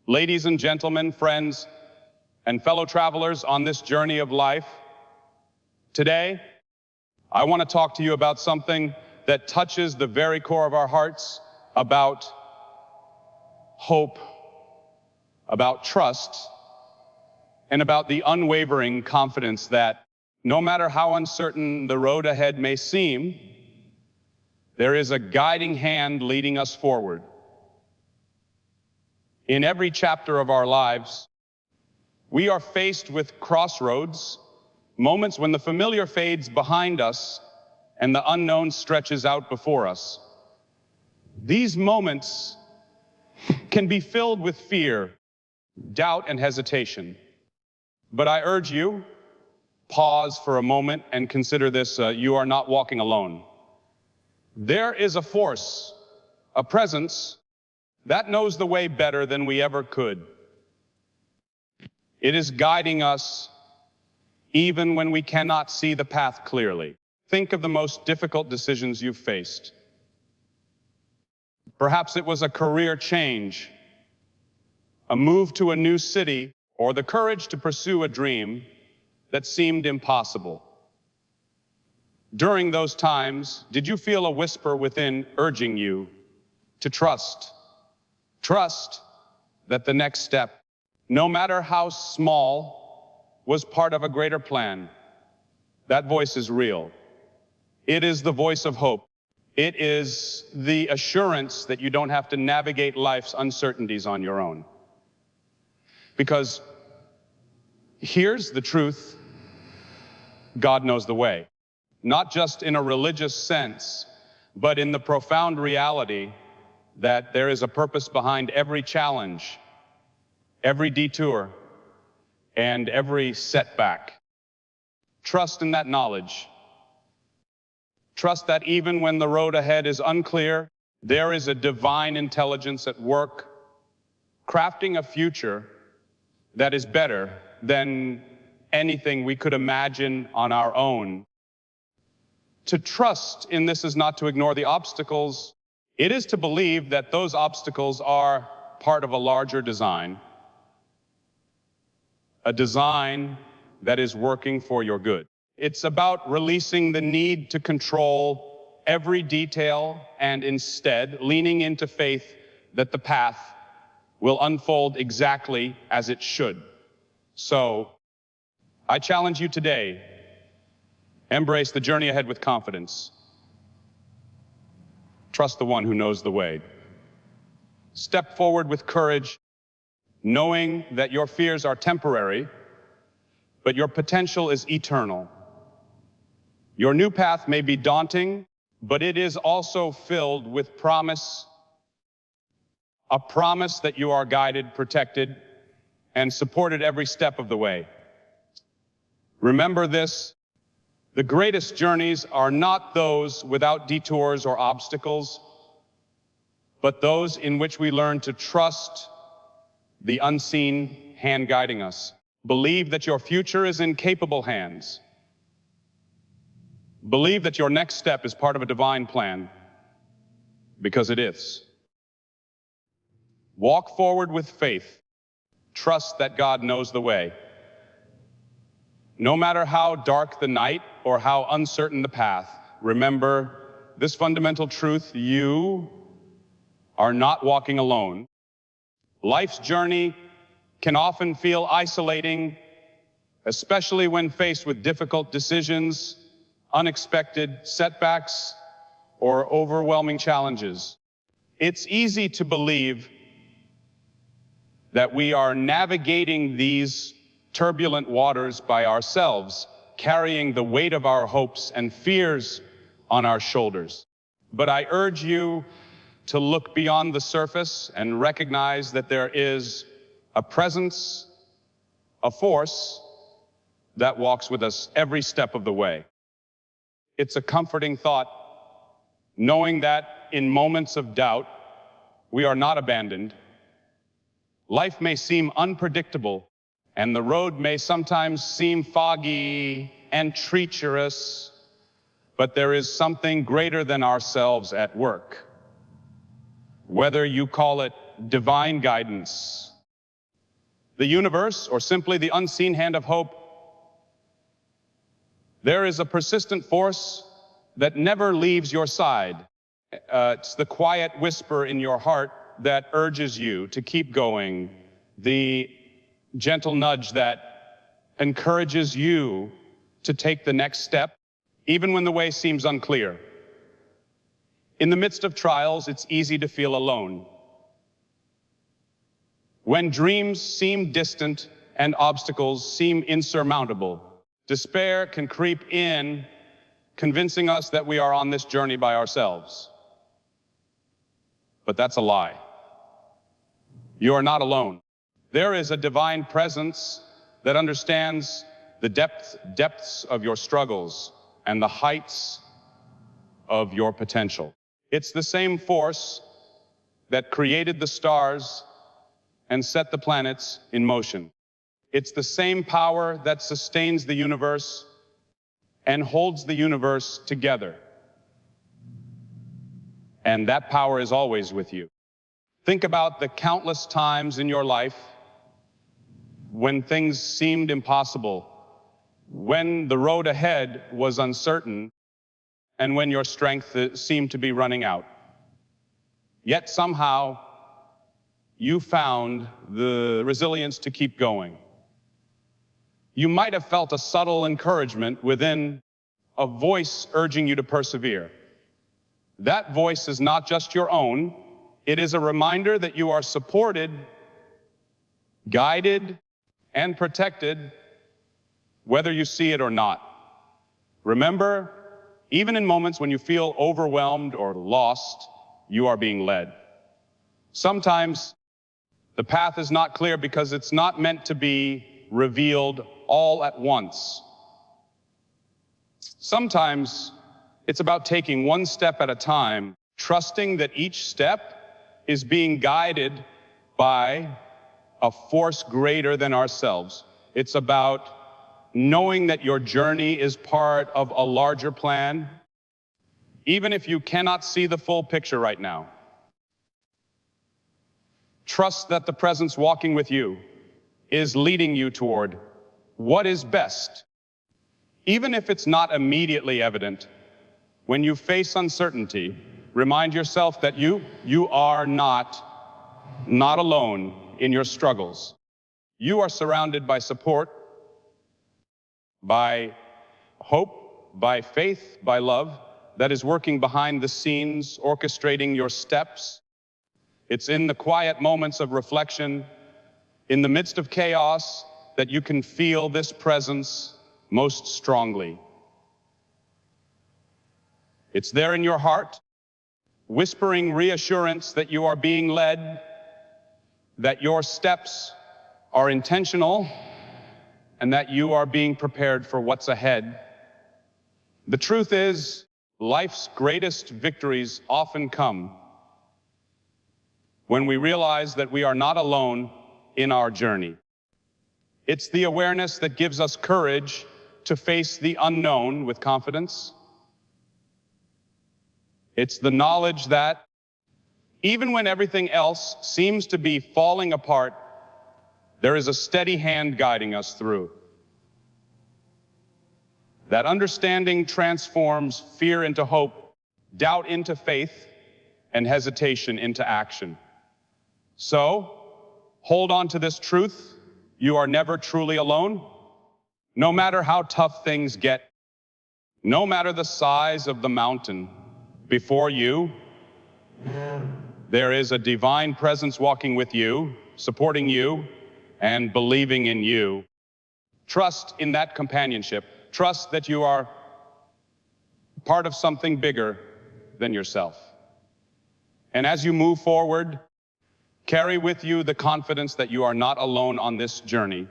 Ladies and gentlemen, friends, and fellow travelers on this journey of life, today, I want to talk to you about something that touches the very core of our hearts, about hope, about trust, and about the unwavering confidence that no matter how uncertain the road ahead may seem, there is a guiding hand leading us forward. In every chapter of our lives, we are faced with crossroads, moments when the familiar fades behind us and the unknown stretches out before us. These moments can be filled with fear, doubt, and hesitation. But I urge you, pause for a moment and consider this: you are not walking alone. There is a force, a presence, that knows the way better than we ever could. It is guiding us even when we cannot see the path clearly. Think of the most difficult decisions you've faced. Perhaps it was a career change, a move to a new city, or the courage to pursue a dream that seemed impossible. During those times, did you feel a whisper within urging you to trust? Trust that the next step, no matter how small, was part of a greater plan. That voice is real. It is the voice of hope. It is the assurance that you don't have to navigate life's uncertainties on your own. Because here's the truth: God knows the way. Not just in a religious sense, but in the profound reality that there is a purpose behind every challenge, every detour, and every setback. Trust in that knowledge. Trust that even when the road ahead is unclear, there is a divine intelligence at work, crafting a future that is better than anything we could imagine on our own. To trust in this is not to ignore the obstacles. It is to believe that those obstacles are part of a larger design, a design that is working for your good. It's about releasing the need to control every detail and instead leaning into faith that the path will unfold exactly as it should. So, I challenge you today: embrace the journey ahead with confidence. Trust the one who knows the way. Step forward with courage, knowing that your fears are temporary, but your potential is eternal. Your new path may be daunting, but it is also filled with promise, a promise that you are guided, protected, and supported every step of the way. Remember this: the greatest journeys are not those without detours or obstacles, but those in which we learn to trust the unseen hand guiding us. Believe that your future is in capable hands. Believe that your next step is part of a divine plan, because it is. Walk forward with faith. Trust that God knows the way. No matter how dark the night or how uncertain the path, remember this fundamental truth: you are not walking alone. Life's journey can often feel isolating, especially when faced with difficult decisions, unexpected setbacks, or overwhelming challenges. It's easy to believe that we are navigating these turbulent waters by ourselves, carrying the weight of our hopes and fears on our shoulders. But I urge you to look beyond the surface and recognize that there is a presence, a force that walks with us every step of the way. It's a comforting thought, knowing that in moments of doubt, we are not abandoned. Life may seem unpredictable, and the road may sometimes seem foggy and treacherous, but there is something greater than ourselves at work. Whether you call it divine guidance, the universe, or simply the unseen hand of hope, there is a persistent force that never leaves your side. It's the quiet whisper in your heart that urges you to keep going, the gentle nudge that encourages you to take the next step, even when the way seems unclear. In the midst of trials, it's easy to feel alone. When dreams seem distant and obstacles seem insurmountable, despair can creep in, convincing us that we are on this journey by ourselves. But that's a lie. You are not alone. There is a divine presence that understands the depths of your struggles and the heights of your potential. It's the same force that created the stars and set the planets in motion. It's the same power that sustains the universe and holds the universe together. And that power is always with you. Think about the countless times in your life when things seemed impossible, when the road ahead was uncertain, and when your strength seemed to be running out. Yet somehow, you found the resilience to keep going. You might have felt a subtle encouragement within, a voice urging you to persevere. That voice is not just your own. It is a reminder that you are supported, guided, and protected, whether you see it or not. Remember, even in moments when you feel overwhelmed or lost, you are being led. Sometimes the path is not clear because it's not meant to be revealed all at once. Sometimes it's about taking one step at a time, trusting that each step is being guided by a force greater than ourselves. It's about knowing that your journey is part of a larger plan, even if you cannot see the full picture right now. Trust that the presence walking with you is leading you toward what is best. Even if it's not immediately evident, when you face uncertainty, remind yourself that you are not alone in your struggles. You are surrounded by support, by hope, by faith, by love that is working behind the scenes, orchestrating your steps. It's in the quiet moments of reflection, in the midst of chaos, that you can feel this presence most strongly. It's there in your heart, whispering reassurance that you are being led, that your steps are intentional, and that you are being prepared for what's ahead. The truth is, life's greatest victories often come when we realize that we are not alone in our journey. It's the awareness that gives us courage to face the unknown with confidence. It's the knowledge that even when everything else seems to be falling apart, there is a steady hand guiding us through. That understanding transforms fear into hope, doubt into faith, and hesitation into action. So, hold on to this truth. You are never truly alone. No matter how tough things get, no matter the size of the mountain before you, there is a divine presence walking with you, supporting you, and believing in you. Trust in that companionship. Trust that you are part of something bigger than yourself. And as you move forward, carry with you the confidence that you are not alone on this journey,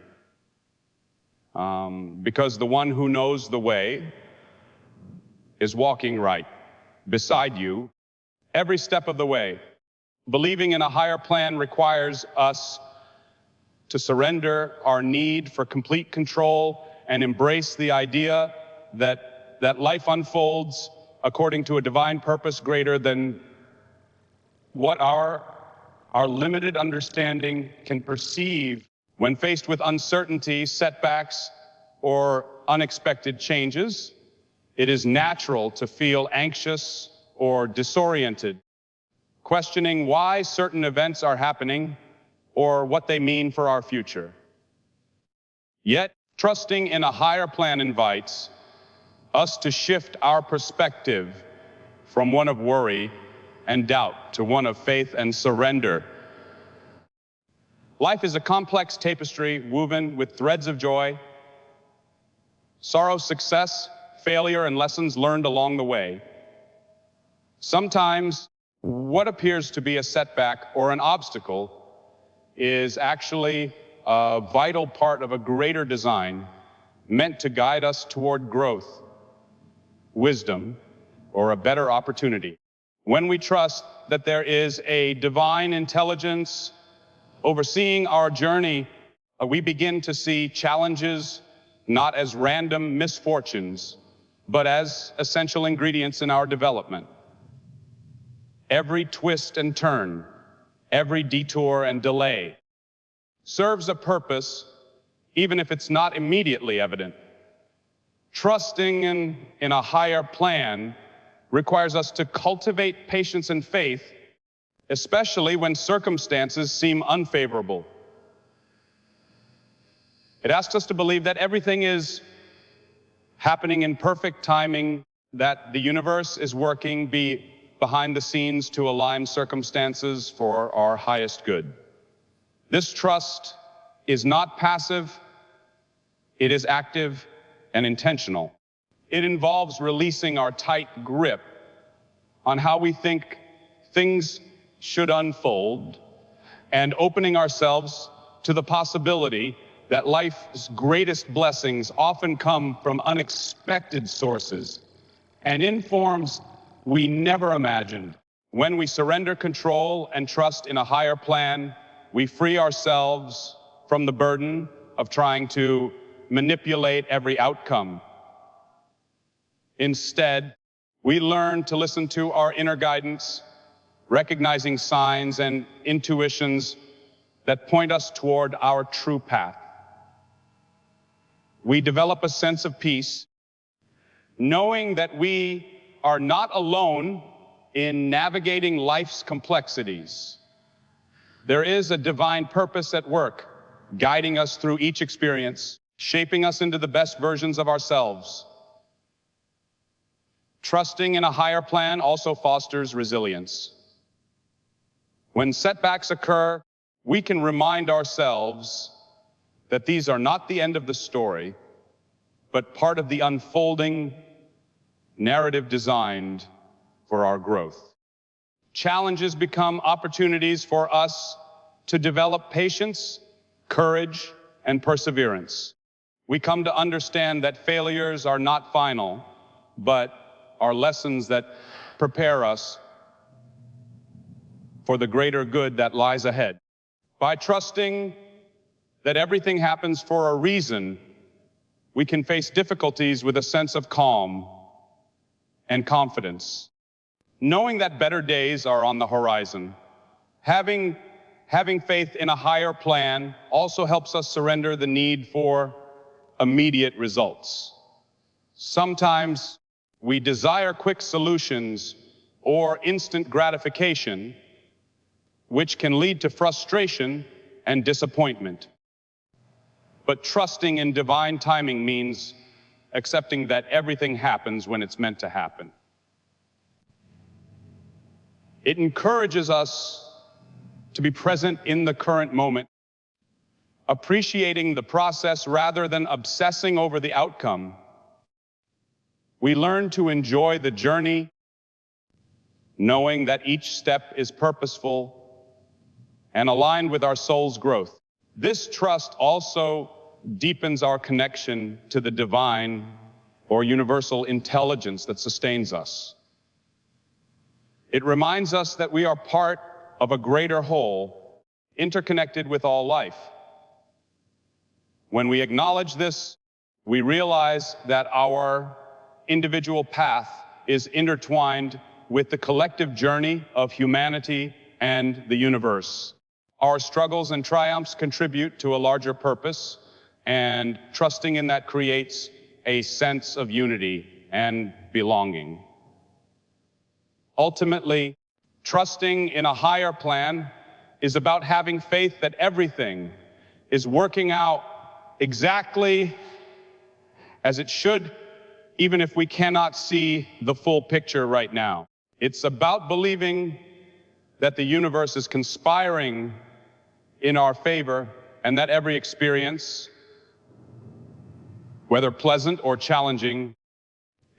because the one who knows the way is walking right beside you every step of the way. Believing in a higher plan requires us to surrender our need for complete control and embrace the idea that life unfolds according to a divine purpose greater than what our limited understanding can perceive When faced with uncertainty, setbacks, or unexpected changes, it is natural to feel anxious or disoriented, questioning why certain events are happening or what they mean for our future. Yet, trusting in a higher plan invites us to shift our perspective from one of worry and doubt to one of faith and surrender. Life is a complex tapestry woven with threads of joy, sorrow, success, failure, and lessons learned along the way. Sometimes, what appears to be a setback or an obstacle is actually a vital part of a greater design meant to guide us toward growth, wisdom, or a better opportunity. When we trust that there is a divine intelligence overseeing our journey, we begin to see challenges not as random misfortunes, but as essential ingredients in our development. Every twist and turn, every detour and delay serves a purpose, even if it's not immediately evident. Trusting in a higher plan requires us to cultivate patience and faith, especially when circumstances seem unfavorable. It asks us to believe that everything is happening in perfect timing, that the universe is working behind the scenes to align circumstances for our highest good. This trust is not passive, it is active and intentional. It involves releasing our tight grip on how we think things should unfold and opening ourselves to the possibility that life's greatest blessings often come from unexpected sources and in forms we never imagined. When we surrender control and trust in a higher plan, we free ourselves from the burden of trying to manipulate every outcome. Instead, we learn to listen to our inner guidance, recognizing signs and intuitions that point us toward our true path. We develop a sense of peace, knowing that we are not alone in navigating life's complexities. There is a divine purpose at work, guiding us through each experience, shaping us into the best versions of ourselves. Trusting in a higher plan also fosters resilience. When setbacks occur, we can remind ourselves that these are not the end of the story, but part of the unfolding narrative designed for our growth. Challenges become opportunities for us to develop patience, courage, and perseverance. We come to understand that failures are not final, but are lessons that prepare us for the greater good that lies ahead. By trusting that everything happens for a reason, we can face difficulties with a sense of calm and confidence. Knowing that better days are on the horizon, having faith in a higher plan also helps us surrender the need for immediate results. Sometimes we desire quick solutions or instant gratification, which can lead to frustration and disappointment. But trusting in divine timing means accepting that everything happens when it's meant to happen. It encourages us to be present in the current moment, appreciating the process rather than obsessing over the outcome. We learn to enjoy the journey, knowing that each step is purposeful and aligned with our soul's growth. This trust also deepens our connection to the divine or universal intelligence that sustains us. It reminds us that we are part of a greater whole, interconnected with all life. When we acknowledge this, we realize that our individual path is intertwined with the collective journey of humanity and the universe. Our struggles and triumphs contribute to a larger purpose, and trusting in that creates a sense of unity and belonging. Ultimately, trusting in a higher plan is about having faith that everything is working out exactly as it should, even if we cannot see the full picture right now. It's about believing that the universe is conspiring in our favor and that every experience, whether pleasant or challenging,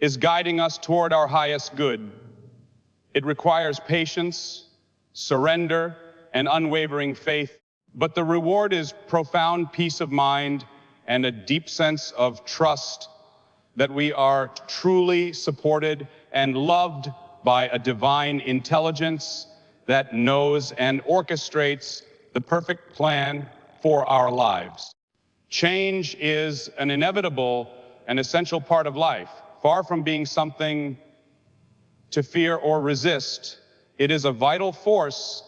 is guiding us toward our highest good. It requires patience, surrender, and unwavering faith, but the reward is profound peace of mind and a deep sense of trust that we are truly supported and loved by a divine intelligence that knows and orchestrates the perfect plan for our lives. Change is an inevitable and essential part of life. Far from being something to fear or resist, it is a vital force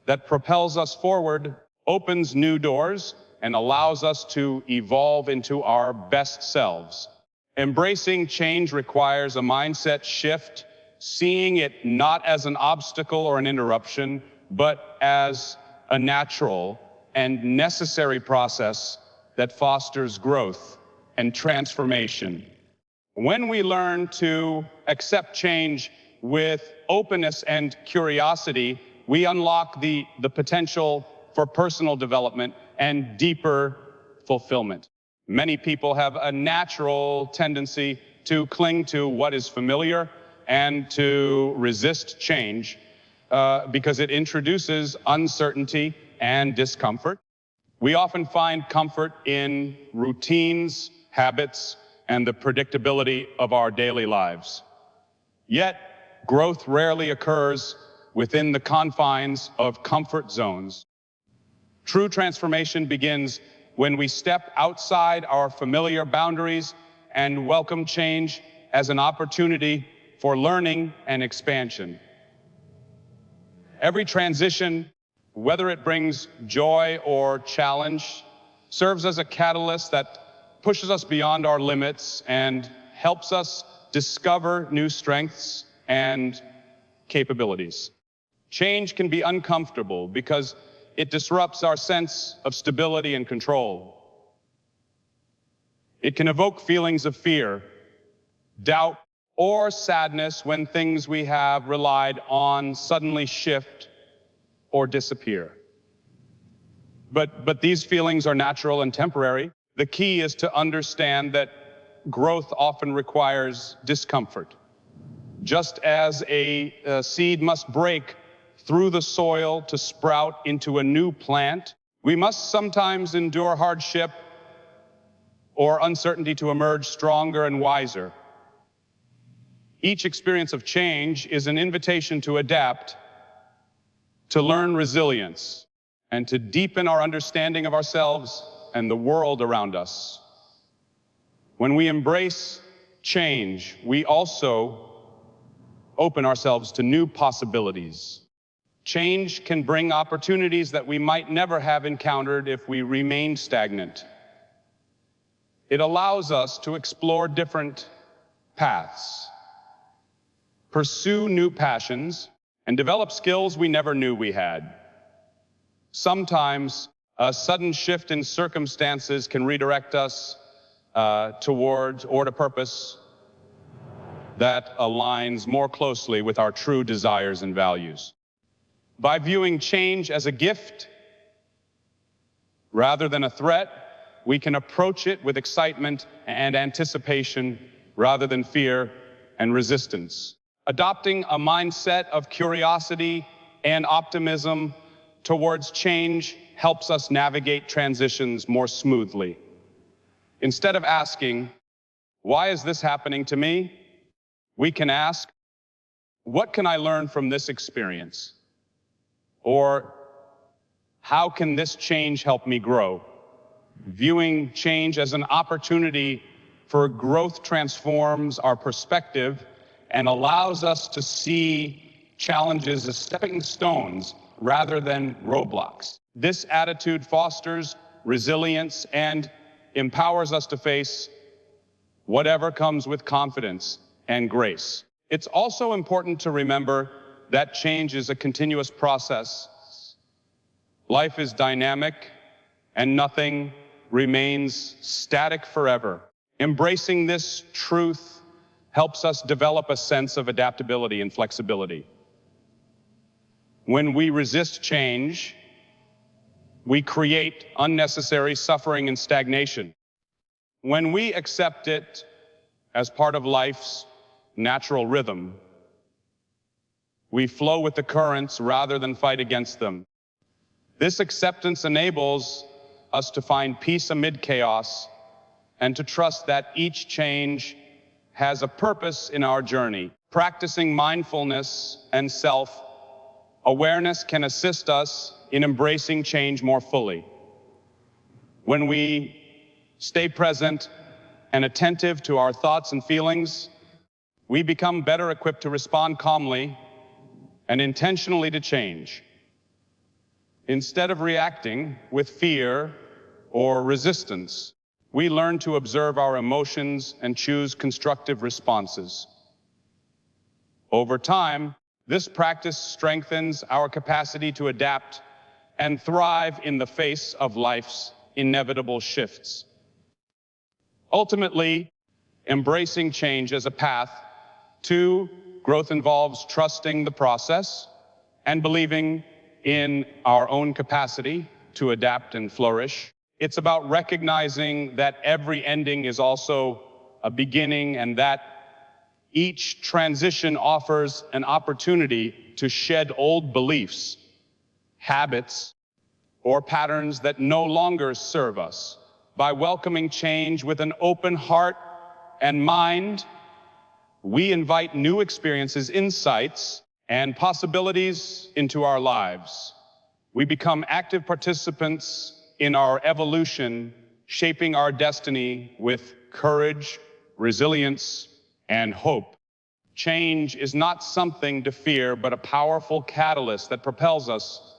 that propels us forward, opens new doors, and allows us to evolve into our best selves. Embracing change requires a mindset shift, seeing it not as an obstacle or an interruption, but as a natural and necessary process that fosters growth and transformation. When we learn to accept change with openness and curiosity, we unlock the potential for personal development and deeper fulfillment. Many people have a natural tendency to cling to what is familiar and to resist change because it introduces uncertainty and discomfort. We often find comfort in routines, habits, and the predictability of our daily lives. Yet, growth rarely occurs within the confines of comfort zones. True transformation begins when we step outside our familiar boundaries and welcome change as an opportunity for learning and expansion. Every transition, whether it brings joy or challenge, serves as a catalyst that pushes us beyond our limits and helps us discover new strengths and capabilities. Change can be uncomfortable because it disrupts our sense of stability and control. It can evoke feelings of fear, doubt, or sadness when things we have relied on suddenly shift or disappear. But these feelings are natural and temporary. The key is to understand that growth often requires discomfort. Just as a seed must break through the soil to sprout into a new plant, we must sometimes endure hardship or uncertainty to emerge stronger and wiser. Each experience of change is an invitation to adapt, to learn resilience, and to deepen our understanding of ourselves and the world around us. When we embrace change, we also open ourselves to new possibilities. Change can bring opportunities that we might never have encountered if we remain stagnant. It allows us to explore different paths, pursue new passions, and develop skills we never knew we had. Sometimes a sudden shift in circumstances can redirect us towards or to purpose that aligns more closely with our true desires and values. By viewing change as a gift rather than a threat, we can approach it with excitement and anticipation rather than fear and resistance. Adopting a mindset of curiosity and optimism towards change helps us navigate transitions more smoothly. Instead of asking, "Why is this happening to me?" we can ask, "What can I learn from this experience?" Or, "How can this change help me grow?" Viewing change as an opportunity for growth transforms our perspective and allows us to see challenges as stepping stones rather than roadblocks. This attitude fosters resilience and empowers us to face whatever comes with confidence and grace. It's also important to remember that change is a continuous process. Life is dynamic and nothing remains static forever. Embracing this truth helps us develop a sense of adaptability and flexibility. When we resist change, we create unnecessary suffering and stagnation. When we accept it as part of life's natural rhythm, we flow with the currents rather than fight against them. This acceptance enables us to find peace amid chaos and to trust that each change has a purpose in our journey. Practicing mindfulness and self-awareness can assist us in embracing change more fully. When we stay present and attentive to our thoughts and feelings, we become better equipped to respond calmly and intentionally to change. Instead of reacting with fear or resistance, we learn to observe our emotions and choose constructive responses. Over time, this practice strengthens our capacity to adapt and thrive in the face of life's inevitable shifts. Ultimately, embracing change as a path to growth involves trusting the process and believing in our own capacity to adapt and flourish. It's about recognizing that every ending is also a beginning and that each transition offers an opportunity to shed old beliefs, habits, or patterns that no longer serve us. By welcoming change with an open heart and mind, we invite new experiences, insights, and possibilities into our lives. We become active participants in our evolution, shaping our destiny with courage, resilience, and hope. Change is not something to fear, but a powerful catalyst that propels us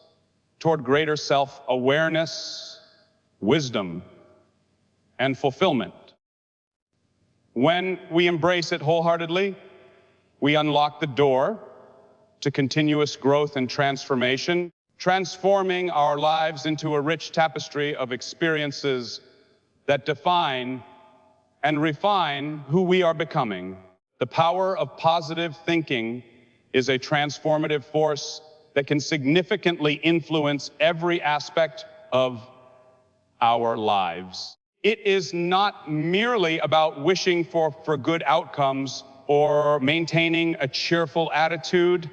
toward greater self-awareness, wisdom, and fulfillment. When we embrace it wholeheartedly, we unlock the door to continuous growth and transformation, transforming our lives into a rich tapestry of experiences that define and refine who we are becoming. The power of positive thinking is a transformative force that can significantly influence every aspect of our lives. It is not merely about wishing for good outcomes or maintaining a cheerful attitude.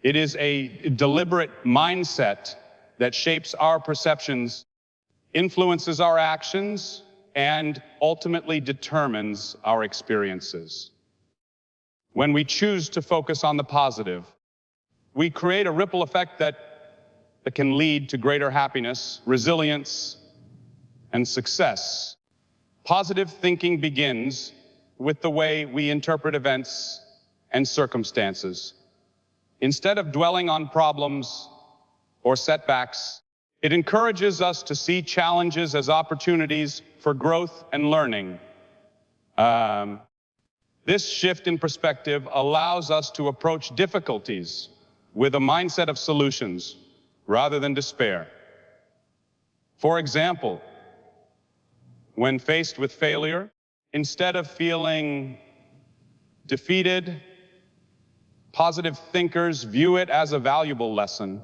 It is a deliberate mindset that shapes our perceptions, influences our actions, and ultimately determines our experiences. When we choose to focus on the positive, we create a ripple effect that can lead to greater happiness, resilience, and success. Positive thinking begins with the way we interpret events and circumstances. Instead of dwelling on problems or setbacks, it encourages us to see challenges as opportunities for growth and learning. This shift in perspective allows us to approach difficulties with a mindset of solutions rather than despair. For example, when faced with failure, instead of feeling defeated, positive thinkers view it as a valuable lesson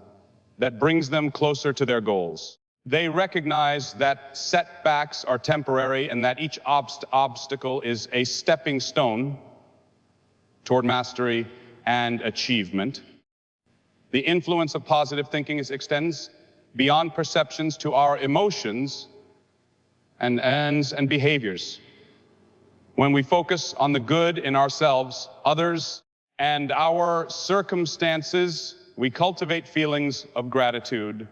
that brings them closer to their goals. They recognize that setbacks are temporary and that each obstacle is a stepping stone toward mastery and achievement. The influence of positive thinking extends beyond perceptions to our emotions and ends and behaviors. When we focus on the good in ourselves, others, and our circumstances, we cultivate feelings of gratitude,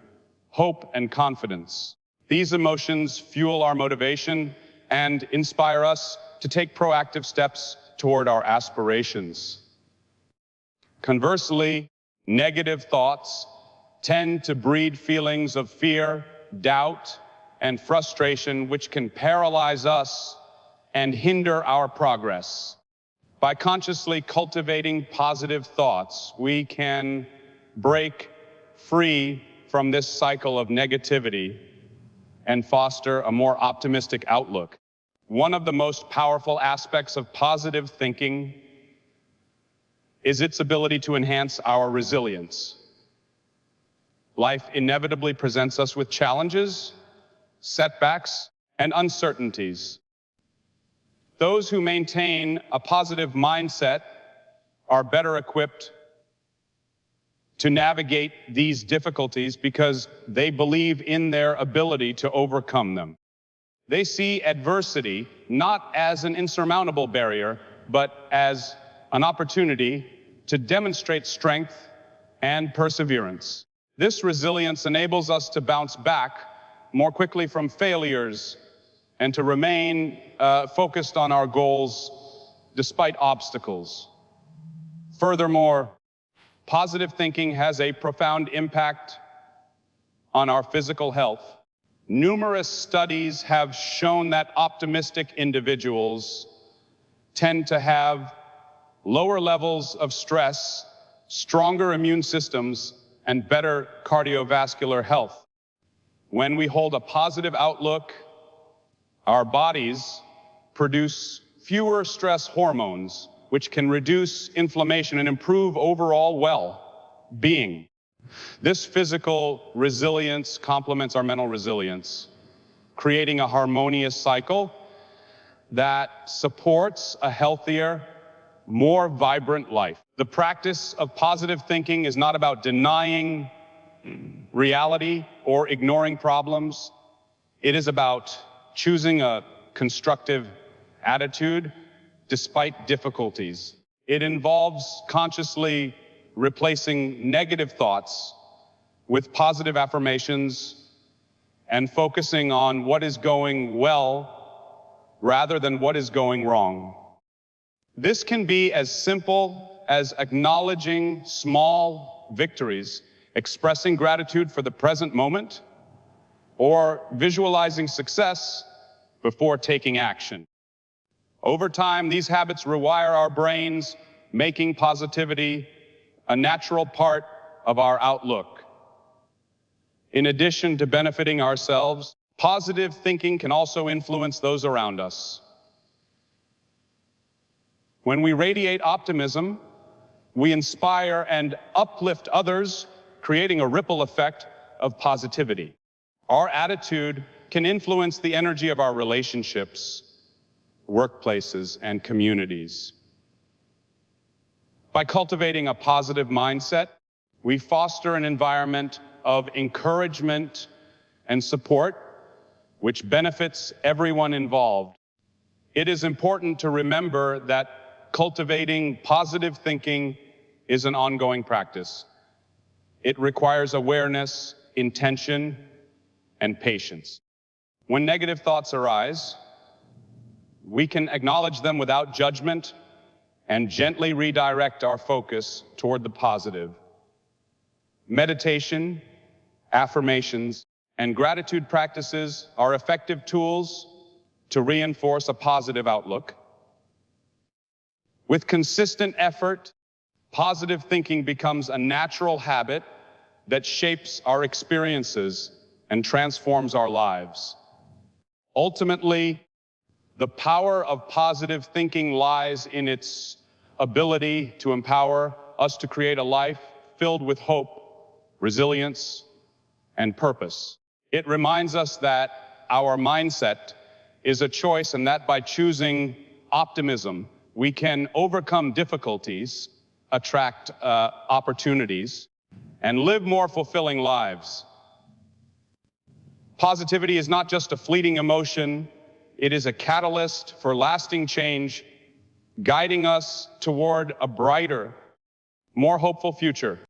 hope, and confidence. These emotions fuel our motivation and inspire us to take proactive steps toward our aspirations. Conversely, negative thoughts, tend to breed feelings of fear, doubt, and frustration, which can paralyze us and hinder our progress. By consciously cultivating positive thoughts, we can break free from this cycle of negativity and foster a more optimistic outlook. One of the most powerful aspects of positive thinking is its ability to enhance our resilience. Life inevitably presents us with challenges, setbacks, and uncertainties. Those who maintain a positive mindset are better equipped to navigate these difficulties because they believe in their ability to overcome them. They see adversity not as an insurmountable barrier, but as an opportunity to demonstrate strength and perseverance. This resilience enables us to bounce back more quickly from failures and to remain focused on our goals despite obstacles. Furthermore, positive thinking has a profound impact on our physical health. Numerous studies have shown that optimistic individuals tend to have lower levels of stress, stronger immune systems, and better cardiovascular health. When we hold a positive outlook, our bodies produce fewer stress hormones, which can reduce inflammation and improve overall well-being. This physical resilience complements our mental resilience, creating a harmonious cycle that supports a healthier, more vibrant life. The practice of positive thinking is not about denying reality or ignoring problems. It is about choosing a constructive attitude despite difficulties. It involves consciously replacing negative thoughts with positive affirmations and focusing on what is going well rather than what is going wrong. This can be as simple as acknowledging small victories, expressing gratitude for the present moment, or visualizing success before taking action. Over time, these habits rewire our brains, making positivity a natural part of our outlook. In addition to benefiting ourselves, positive thinking can also influence those around us. When we radiate optimism, we inspire and uplift others, creating a ripple effect of positivity. Our attitude can influence the energy of our relationships, workplaces, and communities. By cultivating a positive mindset, we foster an environment of encouragement and support, which benefits everyone involved. It is important to remember that cultivating positive thinking is an ongoing practice. It requires awareness, intention, and patience. When negative thoughts arise, we can acknowledge them without judgment and gently redirect our focus toward the positive. Meditation, affirmations, and gratitude practices are effective tools to reinforce a positive outlook. With consistent effort, positive thinking becomes a natural habit that shapes our experiences and transforms our lives. Ultimately, the power of positive thinking lies in its ability to empower us to create a life filled with hope, resilience, and purpose. It reminds us that our mindset is a choice, and that by choosing optimism, we can overcome difficulties, attract opportunities, and live more fulfilling lives. Positivity is not just a fleeting emotion, it is a catalyst for lasting change, guiding us toward a brighter, more hopeful future.